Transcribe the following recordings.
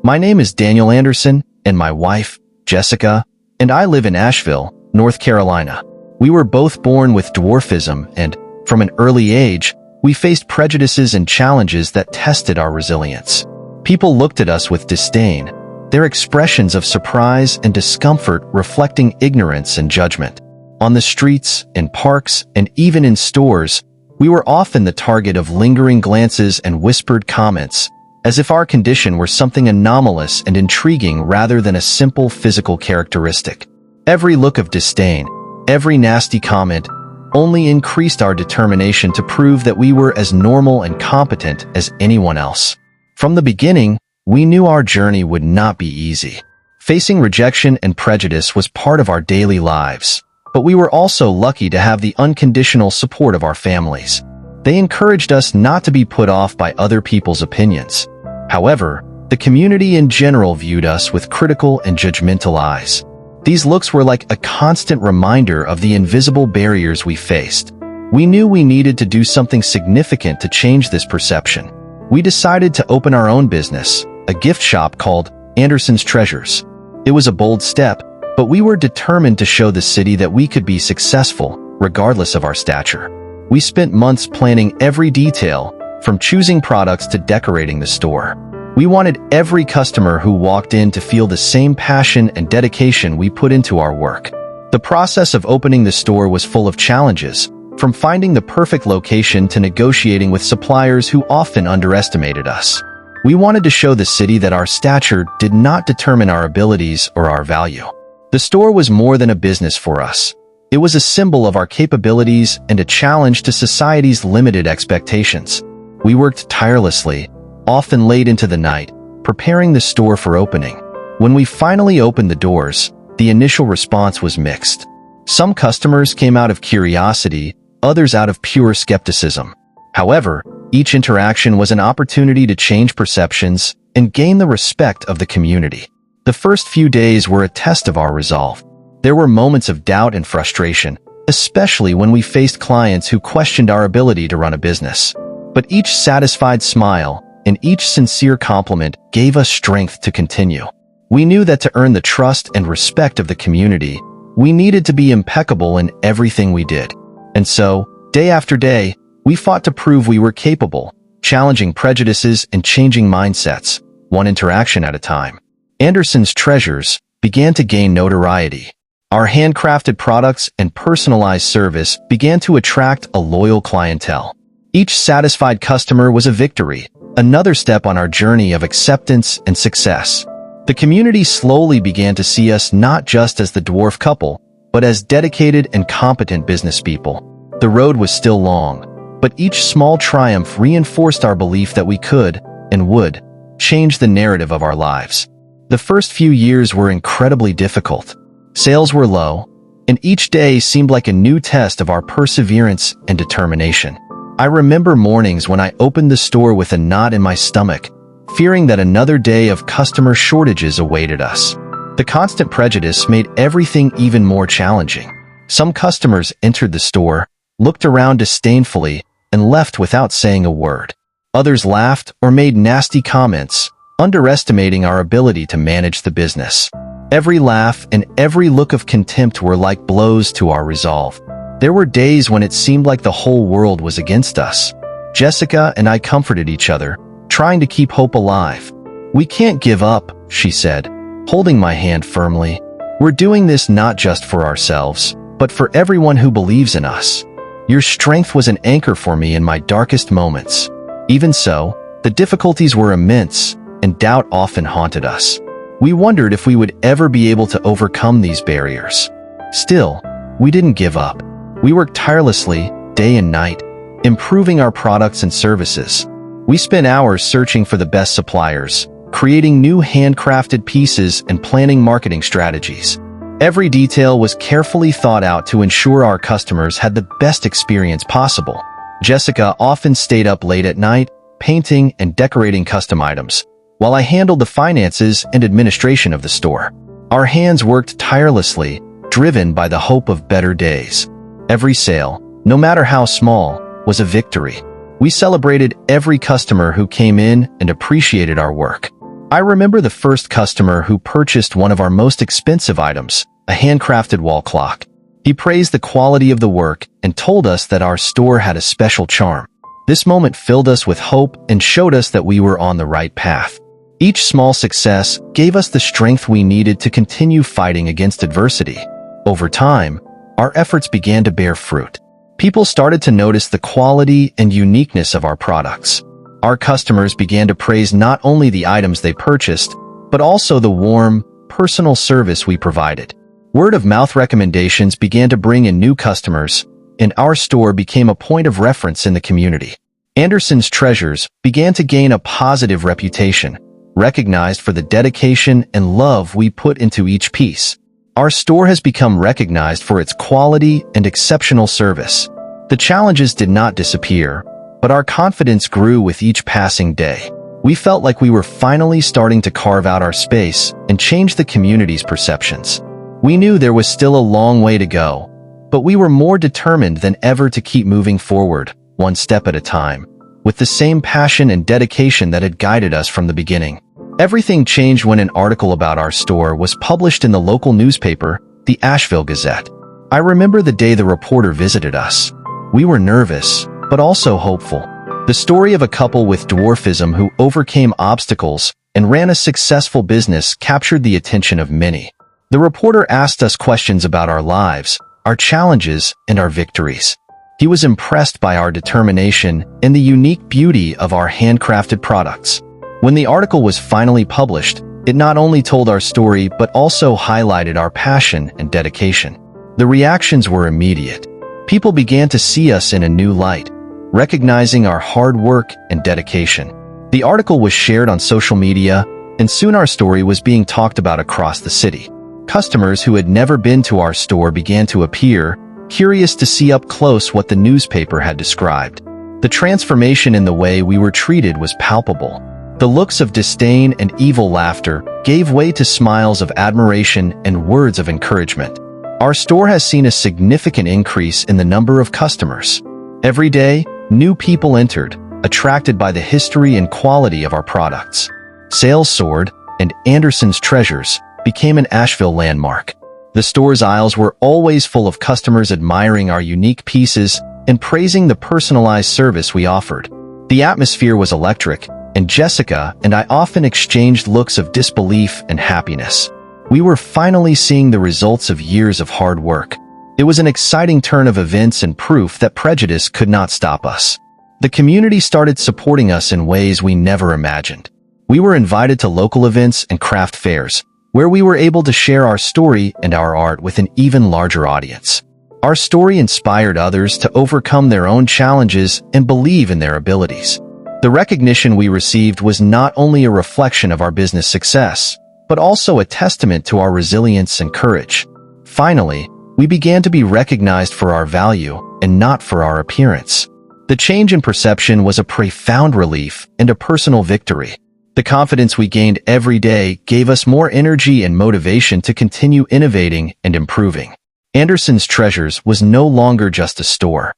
My name is Daniel Anderson, and my wife, Jessica, and I live in Asheville, North Carolina. We were both born with dwarfism, and from an early age, we faced prejudices and challenges that tested our resilience. People looked at us with disdain, their expressions of surprise and discomfort reflecting ignorance and judgment. On the streets, in parks, and even in stores, we were often the target of lingering glances and whispered comments, as if our condition were something anomalous and intriguing rather than a simple physical characteristic. Every look of disdain, every nasty comment, only increased our determination to prove that we were as normal and competent as anyone else. From the beginning, we knew our journey would not be easy. Facing rejection and prejudice was part of our daily lives, but we were also lucky to have the unconditional support of our families. They encouraged us not to be put off by other people's opinions. However, the community in general viewed us with critical and judgmental eyes. These looks were like a constant reminder of the invisible barriers we faced. We knew we needed to do something significant to change this perception. We decided to open our own business, a gift shop called Anderson's Treasures. It was a bold step, but we were determined to show the city that we could be successful, regardless of our stature. We spent months planning every detail, from choosing products to decorating the store. We wanted every customer who walked in to feel the same passion and dedication we put into our work. The process of opening the store was full of challenges, from finding the perfect location to negotiating with suppliers who often underestimated us. We wanted to show the city that our stature did not determine our abilities or our value. The store was more than a business for us. It was a symbol of our capabilities and a challenge to society's limited expectations. We worked tirelessly, often late into the night, preparing the store for opening. When we finally opened the doors, the initial response was mixed. Some customers came out of curiosity, others out of pure skepticism. However, each interaction was an opportunity to change perceptions and gain the respect of the community. The first few days were a test of our resolve. There were moments of doubt and frustration, especially when we faced clients who questioned our ability to run a business. But each satisfied smile and each sincere compliment gave us strength to continue. We knew that to earn the trust and respect of the community, we needed to be impeccable in everything we did. And so, day after day, we fought to prove we were capable, challenging prejudices and changing mindsets, one interaction at a time. Anderson's Treasures began to gain notoriety. Our handcrafted products and personalized service began to attract a loyal clientele. Each satisfied customer was a victory, another step on our journey of acceptance and success. The community slowly began to see us not just as the dwarf couple, but as dedicated and competent business people. The road was still long, but each small triumph reinforced our belief that we could, and would, change the narrative of our lives. The first few years were incredibly difficult. Sales were low, and each day seemed like a new test of our perseverance and determination. I remember mornings when I opened the store with a knot in my stomach, fearing that another day of customer shortages awaited us. The constant prejudice made everything even more challenging. Some customers entered the store, looked around disdainfully, and left without saying a word. Others laughed or made nasty comments, underestimating our ability to manage the business. Every laugh and every look of contempt were like blows to our resolve. There were days when it seemed like the whole world was against us. Jessica and I comforted each other, trying to keep hope alive. "We can't give up," she said, holding my hand firmly. "We're doing this not just for ourselves, but for everyone who believes in us. Your strength was an anchor for me in my darkest moments." Even so, the difficulties were immense, and doubt often haunted us. We wondered if we would ever be able to overcome these barriers. Still, we didn't give up. We worked tirelessly, day and night, improving our products and services. We spent hours searching for the best suppliers, creating new handcrafted pieces and planning marketing strategies. Every detail was carefully thought out to ensure our customers had the best experience possible. Jessica often stayed up late at night, painting and decorating custom items, while I handled the finances and administration of the store. Our hands worked tirelessly, driven by the hope of better days. Every sale, no matter how small, was a victory. We celebrated every customer who came in and appreciated our work. I remember the first customer who purchased one of our most expensive items, a handcrafted wall clock. He praised the quality of the work and told us that our store had a special charm. This moment filled us with hope and showed us that we were on the right path. Each small success gave us the strength we needed to continue fighting against adversity. Over time, our efforts began to bear fruit. People started to notice the quality and uniqueness of our products. Our customers began to praise not only the items they purchased, but also the warm, personal service we provided. Word-of-mouth recommendations began to bring in new customers, and our store became a point of reference in the community. Anderson's Treasures began to gain a positive reputation, recognized for the dedication and love we put into each piece. Our store has become recognized for its quality and exceptional service. The challenges did not disappear, but our confidence grew with each passing day. We felt like we were finally starting to carve out our space and change the community's perceptions. We knew there was still a long way to go, but we were more determined than ever to keep moving forward, one step at a time, with the same passion and dedication that had guided us from the beginning. Everything changed when an article about our store was published in the local newspaper, the Asheville Gazette. I remember the day the reporter visited us. We were nervous, but also hopeful. The story of a couple with dwarfism who overcame obstacles and ran a successful business captured the attention of many. The reporter asked us questions about our lives, our challenges, and our victories. He was impressed by our determination and the unique beauty of our handcrafted products. When the article was finally published, it not only told our story but also highlighted our passion and dedication. The reactions were immediate. People began to see us in a new light, recognizing our hard work and dedication. The article was shared on social media, and soon our story was being talked about across the city. Customers who had never been to our store began to appear, curious to see up close what the newspaper had described. The transformation in the way we were treated was palpable. The looks of disdain and evil laughter gave way to smiles of admiration and words of encouragement. Our store has seen a significant increase in the number of customers. Every day, new people entered, attracted by the history and quality of our products. Sales soared, and Anderson's Treasures became an Asheville landmark. The store's aisles were always full of customers admiring our unique pieces and praising the personalized service we offered. The atmosphere was electric, and Jessica and I often exchanged looks of disbelief and happiness. We were finally seeing the results of years of hard work. It was an exciting turn of events and proof that prejudice could not stop us. The community started supporting us in ways we never imagined. We were invited to local events and craft fairs, where we were able to share our story and our art with an even larger audience. Our story inspired others to overcome their own challenges and believe in their abilities. The recognition we received was not only a reflection of our business success, but also a testament to our resilience and courage. Finally, we began to be recognized for our value and not for our appearance. The change in perception was a profound relief and a personal victory. The confidence we gained every day gave us more energy and motivation to continue innovating and improving. Anderson's Treasures was no longer just a store.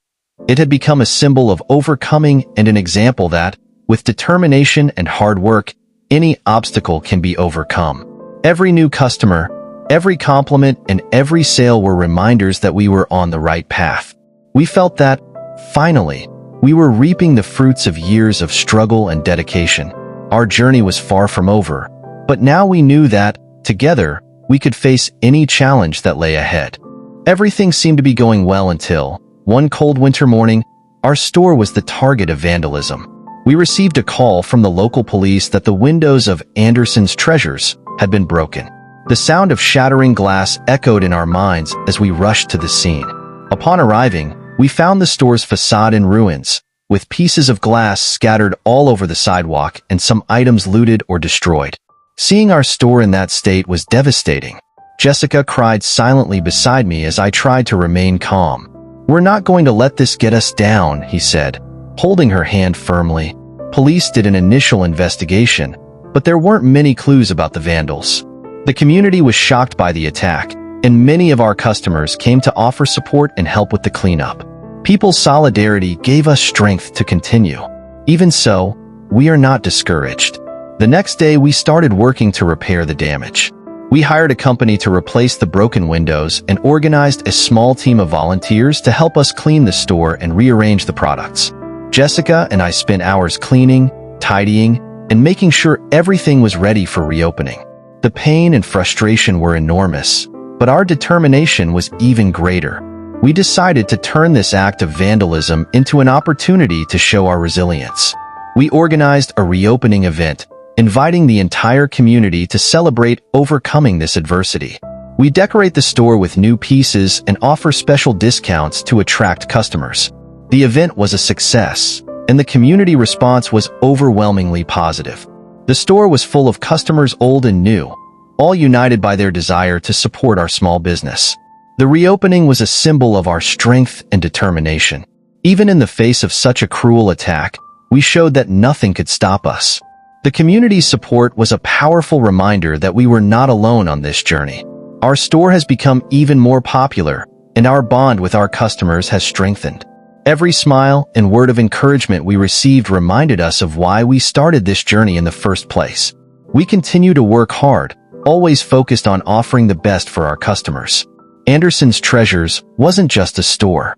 It had become a symbol of overcoming and an example that, with determination and hard work, any obstacle can be overcome. Every new customer, every compliment, and every sale were reminders that we were on the right path. We felt that, finally, we were reaping the fruits of years of struggle and dedication. Our journey was far from over, but now we knew that, together, we could face any challenge that lay ahead. Everything seemed to be going well until, one cold winter morning, our store was the target of vandalism. We received a call from the local police that the windows of Anderson's Treasures had been broken. The sound of shattering glass echoed in our minds as we rushed to the scene. Upon arriving, we found the store's facade in ruins, with pieces of glass scattered all over the sidewalk and some items looted or destroyed. Seeing our store in that state was devastating. Jessica cried silently beside me as I tried to remain calm. "We're not going to let this get us down," he said, holding her hand firmly. Police did an initial investigation, but there weren't many clues about the vandals. The community was shocked by the attack, and many of our customers came to offer support and help with the cleanup. People's solidarity gave us strength to continue. Even so, we are not discouraged. The next day, we started working to repair the damage. We hired a company to replace the broken windows and organized a small team of volunteers to help us clean the store and rearrange the products. Jessica and I spent hours cleaning, tidying, and making sure everything was ready for reopening. The pain and frustration were enormous, but our determination was even greater. We decided to turn this act of vandalism into an opportunity to show our resilience. We organized a reopening event, inviting the entire community to celebrate overcoming this adversity. We decorate the store with new pieces and offer special discounts to attract customers. The event was a success, and the community response was overwhelmingly positive. The store was full of customers old and new, all united by their desire to support our small business. The reopening was a symbol of our strength and determination. Even in the face of such a cruel attack, we showed that nothing could stop us. The community's support was a powerful reminder that we were not alone on this journey. Our store has become even more popular, and our bond with our customers has strengthened. Every smile and word of encouragement we received reminded us of why we started this journey in the first place. We continue to work hard, always focused on offering the best for our customers. Anderson's Treasures wasn't just a store.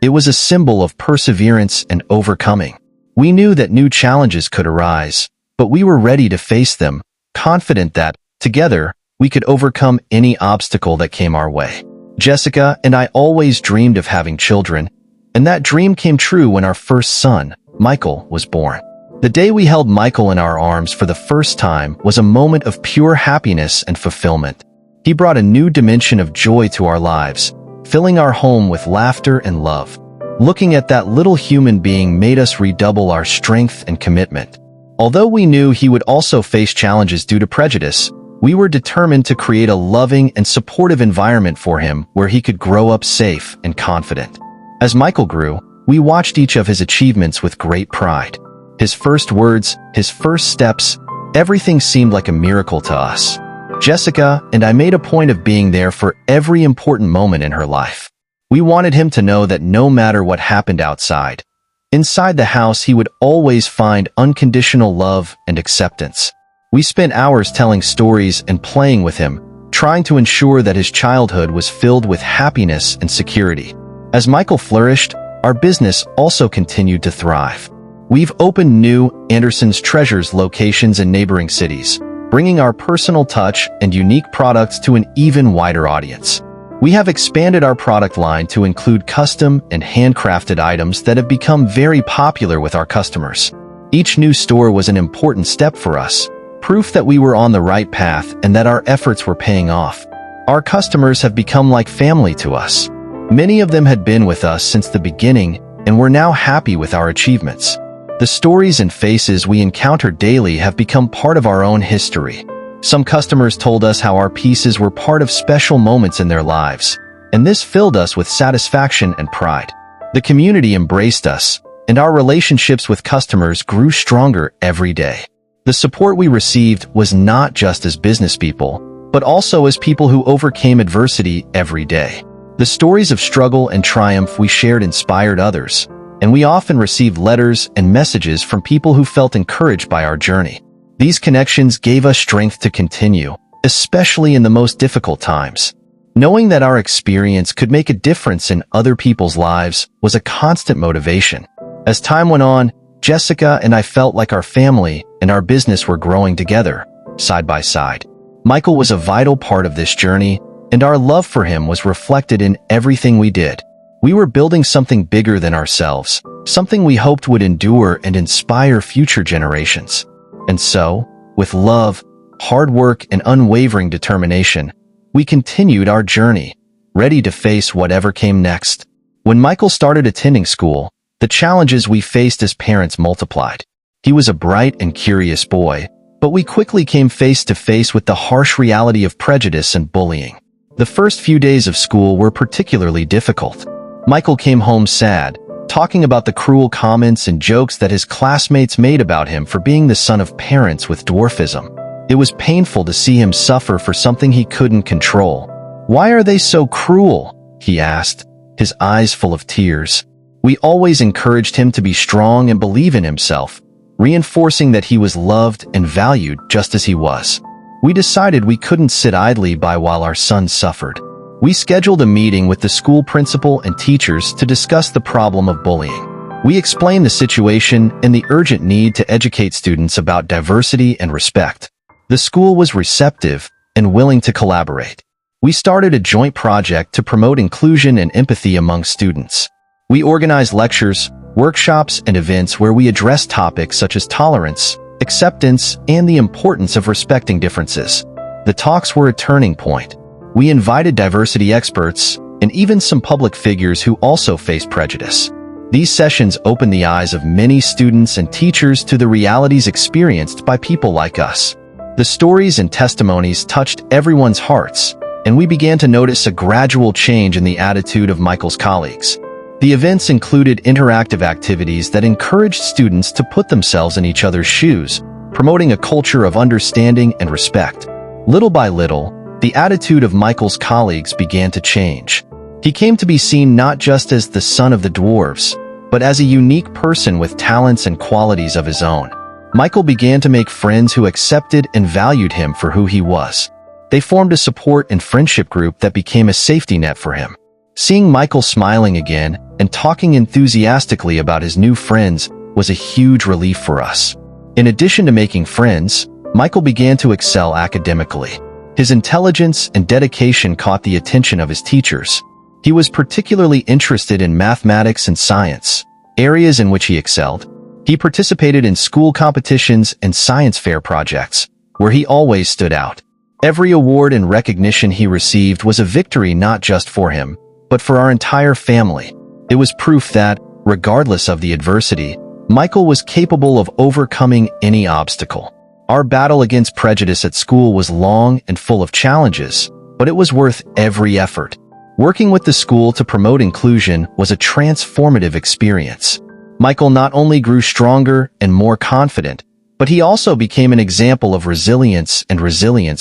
It was a symbol of perseverance and overcoming. We knew that new challenges could arise, but we were ready to face them, confident that, together, we could overcome any obstacle that came our way. Jessica and I always dreamed of having children, and that dream came true when our first son, Michael, was born. The day we held Michael in our arms for the first time was a moment of pure happiness and fulfillment. He brought a new dimension of joy to our lives, filling our home with laughter and love. Looking at that little human being made us redouble our strength and commitment. Although we knew he would also face challenges due to prejudice, we were determined to create a loving and supportive environment for him where he could grow up safe and confident. As Michael grew, we watched each of his achievements with great pride. His first words, his first steps, everything seemed like a miracle to us. Jessica and I made a point of being there for every important moment in her life. We wanted him to know that no matter what happened outside, inside the house he would always find unconditional love and acceptance. We spent hours telling stories and playing with him, trying to ensure that his childhood was filled with happiness and security. As Michael flourished, our business also continued to thrive. We've opened new Anderson's Treasures locations in neighboring cities, bringing our personal touch and unique products to an even wider audience. We have expanded our product line to include custom and handcrafted items that have become very popular with our customers. Each new store was an important step for us, proof that we were on the right path and that our efforts were paying off. Our customers have become like family to us. Many of them had been with us since the beginning and were now happy with our achievements. The stories and faces we encounter daily have become part of our own history. Some customers told us how our pieces were part of special moments in their lives, and this filled us with satisfaction and pride. The community embraced us, and our relationships with customers grew stronger every day. The support we received was not just as business people, but also as people who overcame adversity every day. The stories of struggle and triumph we shared inspired others, and we often received letters and messages from people who felt encouraged by our journey. These connections gave us strength to continue, especially in the most difficult times. Knowing that our experience could make a difference in other people's lives was a constant motivation. As time went on, Jessica and I felt like our family and our business were growing together, side by side. Michael was a vital part of this journey, and our love for him was reflected in everything we did. We were building something bigger than ourselves, something we hoped would endure and inspire future generations. And so, with love, hard work, and unwavering determination, we continued our journey, ready to face whatever came next. When Michael started attending school, the challenges we faced as parents multiplied. He was a bright and curious boy, but we quickly came face to face with the harsh reality of prejudice and bullying. The first few days of school were particularly difficult. Michael came home sad, talking about the cruel comments and jokes that his classmates made about him for being the son of parents with dwarfism. It was painful to see him suffer for something he couldn't control. "Why are they so cruel?" he asked, his eyes full of tears. We always encouraged him to be strong and believe in himself, reinforcing that he was loved and valued just as he was. We decided we couldn't sit idly by while our son suffered. We scheduled a meeting with the school principal and teachers to discuss the problem of bullying. We explained the situation and the urgent need to educate students about diversity and respect. The school was receptive and willing to collaborate. We started a joint project to promote inclusion and empathy among students. We organized lectures, workshops, and events where we addressed topics such as tolerance, acceptance, and the importance of respecting differences. The talks were a turning point. We invited diversity experts and even some public figures who also faced prejudice. These sessions opened the eyes of many students and teachers to the realities experienced by people like us. The stories and testimonies touched everyone's hearts, and we began to notice a gradual change in the attitude of Michael's colleagues. The events included interactive activities that encouraged students to put themselves in each other's shoes, promoting a culture of understanding and respect. Little by little, the attitude of Michael's colleagues began to change. He came to be seen not just as the son of the dwarves, but as a unique person with talents and qualities of his own. Michael began to make friends who accepted and valued him for who he was. They formed a support and friendship group that became a safety net for him. Seeing Michael smiling again and talking enthusiastically about his new friends was a huge relief for us. In addition to making friends, Michael began to excel academically. His intelligence and dedication caught the attention of his teachers. He was particularly interested in mathematics and science, areas in which he excelled. He participated in school competitions and science fair projects, where he always stood out. Every award and recognition he received was a victory not just for him, but for our entire family. It was proof that, regardless of the adversity, Michael was capable of overcoming any obstacle. Our battle against prejudice at school was long and full of challenges, but it was worth every effort. Working with the school to promote inclusion was a transformative experience. Michael not only grew stronger and more confident, but he also became an example of resilience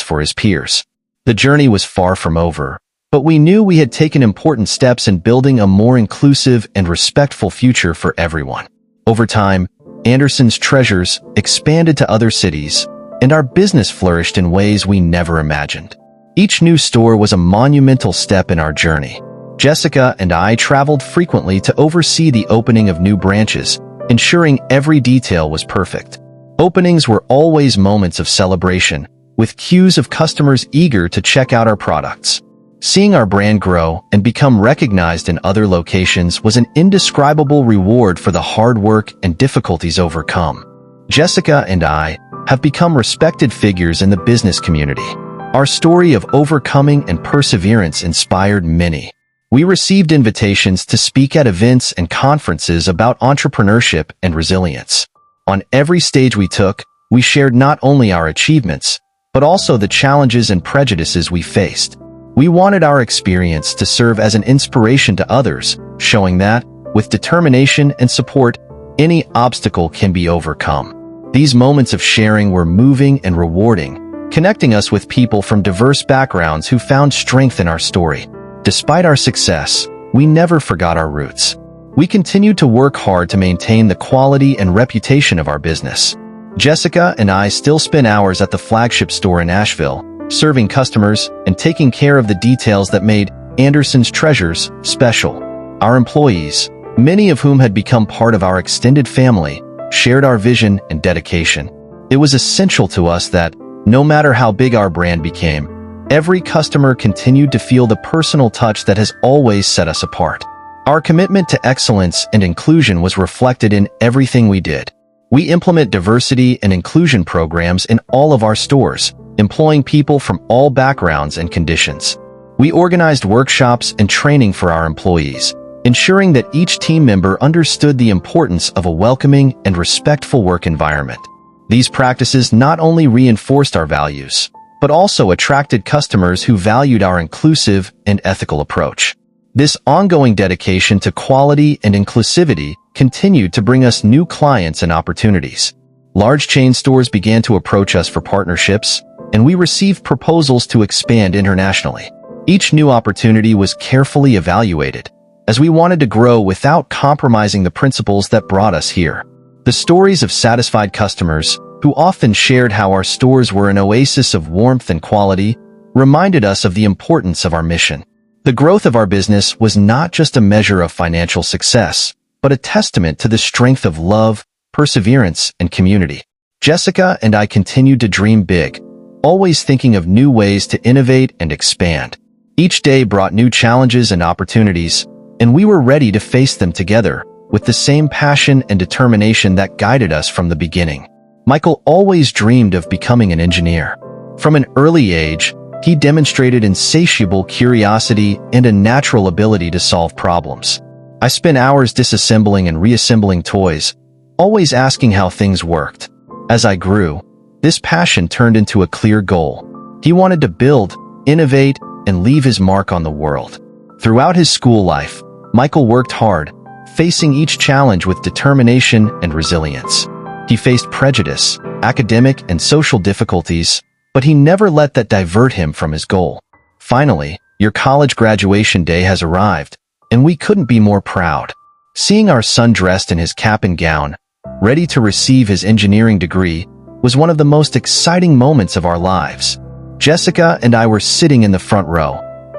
for his peers. The journey was far from over, but we knew we had taken important steps in building a more inclusive and respectful future for everyone. Over time, Anderson's Treasures expanded to other cities, and our business flourished in ways we never imagined. Each new store was a monumental step in our journey. Jessica and I traveled frequently to oversee the opening of new branches, ensuring every detail was perfect. Openings were always moments of celebration, with queues of customers eager to check out our products. Seeing our brand grow and become recognized in other locations was an indescribable reward for the hard work and difficulties overcome. Jessica and I have become respected figures in the business community. Our story of overcoming and perseverance inspired many. We received invitations to speak at events and conferences about entrepreneurship and resilience. On every stage we took, we shared not only our achievements, but also the challenges and prejudices we faced. We wanted our experience to serve as an inspiration to others, showing that, with determination and support, any obstacle can be overcome. These moments of sharing were moving and rewarding, connecting us with people from diverse backgrounds who found strength in our story. Despite our success, we never forgot our roots. We continued to work hard to maintain the quality and reputation of our business. Jessica and I still spend hours at the flagship store in Asheville, serving customers and taking care of the details that made Anderson's Treasures special. Our employees, many of whom had become part of our extended family, shared our vision and dedication. It was essential to us that, no matter how big our brand became, every customer continued to feel the personal touch that has always set us apart. Our commitment to excellence and inclusion was reflected in everything we did. We implement diversity and inclusion programs in all of our stores, employing people from all backgrounds and conditions. We organized workshops and training for our employees, ensuring that each team member understood the importance of a welcoming and respectful work environment. These practices not only reinforced our values, but also attracted customers who valued our inclusive and ethical approach. This ongoing dedication to quality and inclusivity continued to bring us new clients and opportunities. Large chain stores began to approach us for partnerships, and we received proposals to expand internationally. Each new opportunity was carefully evaluated, as we wanted to grow without compromising the principles that brought us here. The The stories of satisfied customers, who often shared how our stores were an oasis of warmth and quality, reminded us of the importance of our mission. The growth of our business was not just a measure of financial success, but a testament to the strength of love, perseverance, and community. Jessica and I continued to dream big, always thinking of new ways to innovate and expand. Each day brought new challenges and opportunities, and we were ready to face them together, with the same passion and determination that guided us from the beginning. Michael always dreamed of becoming an engineer. From an early age, he demonstrated insatiable curiosity and a natural ability to solve problems. I spent hours disassembling and reassembling toys, always asking how things worked. As I grew, this passion turned into a clear goal. He wanted to build, innovate, and leave his mark on the world. Throughout his school life, Michael worked hard, facing each challenge with determination and resilience. He faced prejudice, academic and social difficulties, but he never let that divert him from his goal. Finally, your college graduation day has arrived, and we couldn't be more proud. Seeing our son dressed in his cap and gown, ready to receive his engineering degree, was one of the most exciting moments of our lives. Jessica and I were sitting in the front row,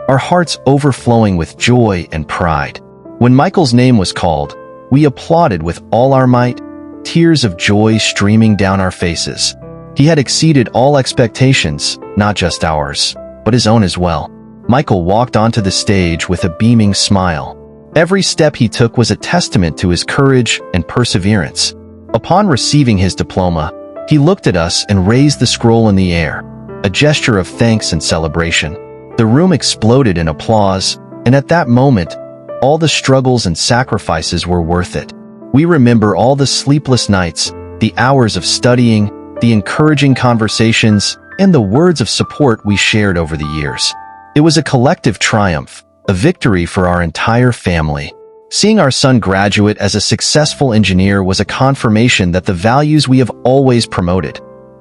our hearts overflowing with joy and pride. When Michael's name was called, we applauded with all our might, tears of joy streaming down our faces. He had exceeded all expectations, not just ours, but his own as well. Michael walked onto the stage with a beaming smile. Every step he took was a testament to his courage and perseverance. Upon receiving his diploma, he looked at us and raised the scroll in the air, a gesture of thanks and celebration. The room exploded in applause, and at that moment, all the struggles and sacrifices were worth it. We remember all the sleepless nights, the hours of studying, the encouraging conversations, and the words of support we shared over the years. It was a collective triumph, a victory for our entire family. Seeing our son graduate as a successful engineer was a confirmation that the values we have always promoted,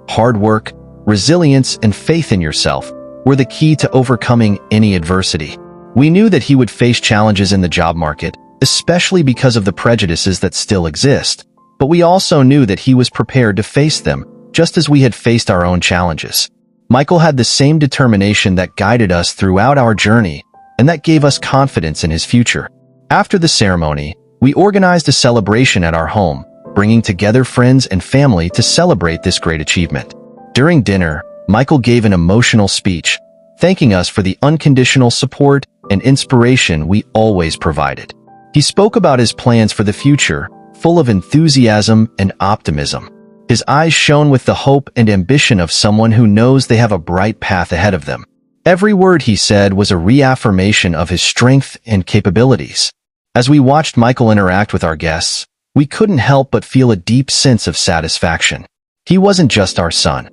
hard work, resilience, and faith in yourself, were the key to overcoming any adversity. We knew that he would face challenges in the job market, especially because of the prejudices that still exist, but we also knew that he was prepared to face them, just as we had faced our own challenges. Michael had the same determination that guided us throughout our journey, and that gave us confidence in his future. After the ceremony, we organized a celebration at our home, bringing together friends and family to celebrate this great achievement. During dinner, Michael gave an emotional speech, thanking us for the unconditional support and inspiration we always provided. He spoke about his plans for the future, full of enthusiasm and optimism. His eyes shone with the hope and ambition of someone who knows they have a bright path ahead of them. Every word he said was a reaffirmation of his strength and capabilities. As we watched Michael interact with our guests, we couldn't help but feel a deep sense of satisfaction. He wasn't just our son.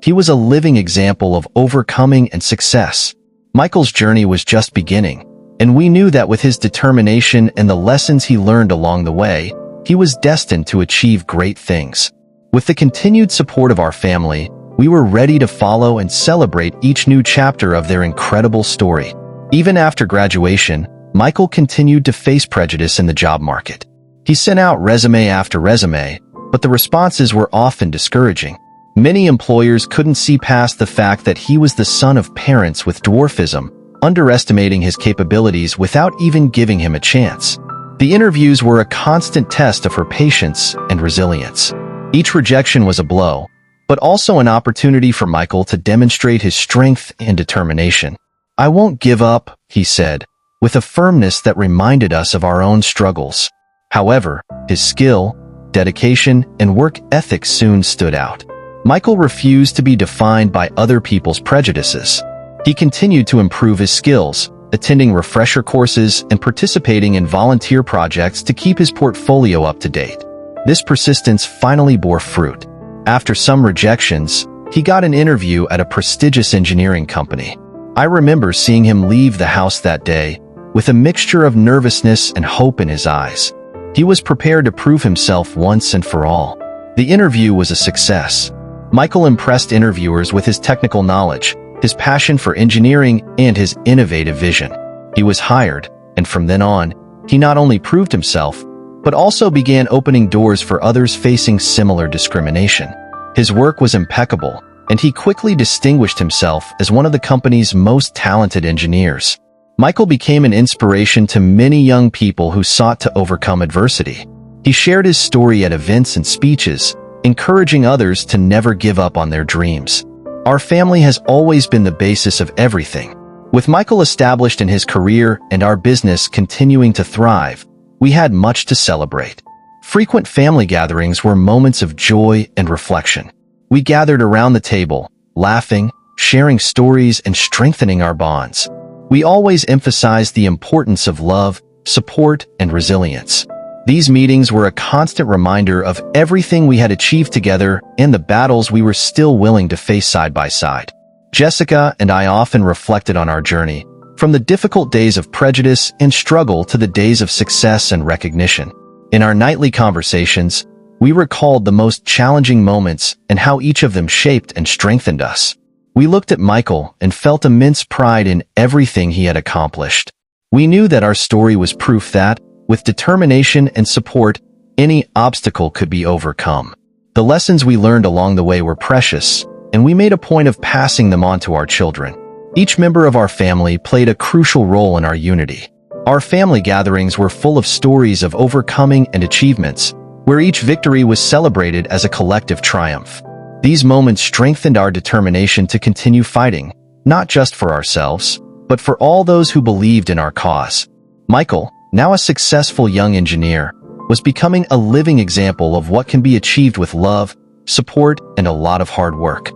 He was a living example of overcoming and success. Michael's journey was just beginning, and we knew that with his determination and the lessons he learned along the way, he was destined to achieve great things. With the continued support of our family, we were ready to follow and celebrate each new chapter of their incredible story. Even after graduation, Michael continued to face prejudice in the job market. He sent out resume after resume, but the responses were often discouraging. Many employers couldn't see past the fact that he was the son of parents with dwarfism, underestimating his capabilities without even giving him a chance. The interviews were a constant test of her patience and resilience. Each rejection was a blow, but also an opportunity for Michael to demonstrate his strength and determination. "I won't give up," he said, with a firmness that reminded us of our own struggles. However, his skill, dedication, and work ethic soon stood out. Michael refused to be defined by other people's prejudices. He continued to improve his skills, attending refresher courses and participating in volunteer projects to keep his portfolio up to date. This persistence finally bore fruit. After some rejections, he got an interview at a prestigious engineering company. I remember seeing him leave the house that day, with a mixture of nervousness and hope in his eyes. He was prepared to prove himself once and for all. The interview was a success. Michael impressed interviewers with his technical knowledge, his passion for engineering, and his innovative vision. He was hired, and from then on, he not only proved himself, but also began opening doors for others facing similar discrimination. His work was impeccable, and he quickly distinguished himself as one of the company's most talented engineers. Michael became an inspiration to many young people who sought to overcome adversity. He shared his story at events and speeches, encouraging others to never give up on their dreams. Our family has always been the basis of everything. With Michael established in his career and our business continuing to thrive, we had much to celebrate. Frequent family gatherings were moments of joy and reflection. We gathered around the table, laughing, sharing stories, and strengthening our bonds. We always emphasized the importance of love, support, and resilience. These meetings were a constant reminder of everything we had achieved together and the battles we were still willing to face side by side. Jessica and I often reflected on our journey, from the difficult days of prejudice and struggle to the days of success and recognition. In our nightly conversations, we recalled the most challenging moments and how each of them shaped and strengthened us. We looked at Michael and felt immense pride in everything he had accomplished. We knew that our story was proof that, with determination and support, any obstacle could be overcome. The lessons we learned along the way were precious, and we made a point of passing them on to our children. Each member of our family played a crucial role in our unity. Our family gatherings were full of stories of overcoming and achievements, where each victory was celebrated as a collective triumph. These moments strengthened our determination to continue fighting, not just for ourselves, but for all those who believed in our cause. Michael, now a successful young engineer, was becoming a living example of what can be achieved with love, support, and a lot of hard work.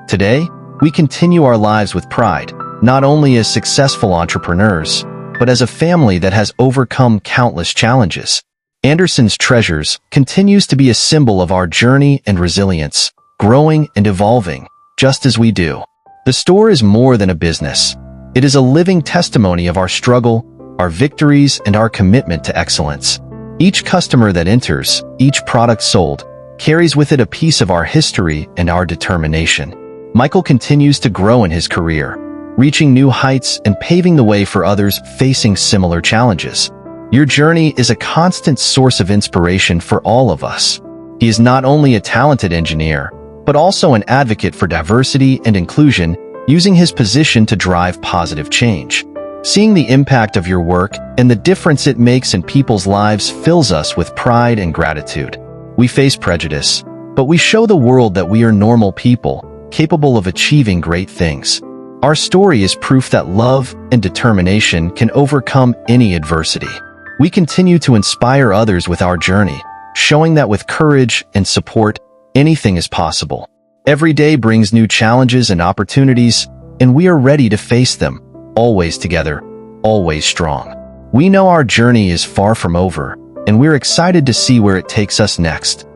Today, we continue our lives with pride, not only as successful entrepreneurs, but as a family that has overcome countless challenges. Anderson's Treasures continues to be a symbol of our journey and resilience, growing and evolving, just as we do. The store is more than a business. It is a living testimony of our struggle, our victories, and our commitment to excellence. Each customer that enters, each product sold, carries with it a piece of our history and our determination. Michael continues to grow in his career, reaching new heights and paving the way for others facing similar challenges. Your journey is a constant source of inspiration for all of us. He is not only a talented engineer, but also an advocate for diversity and inclusion, using his position to drive positive change. Seeing the impact of your work and the difference it makes in people's lives fills us with pride and gratitude. We face prejudice, but we show the world that we are normal people, capable of achieving great things. Our story is proof that love and determination can overcome any adversity. We continue to inspire others with our journey, showing that with courage and support, anything is possible. Every day brings new challenges and opportunities, and we are ready to face them, always together, always strong. We know our journey is far from over, and we're excited to see where it takes us next.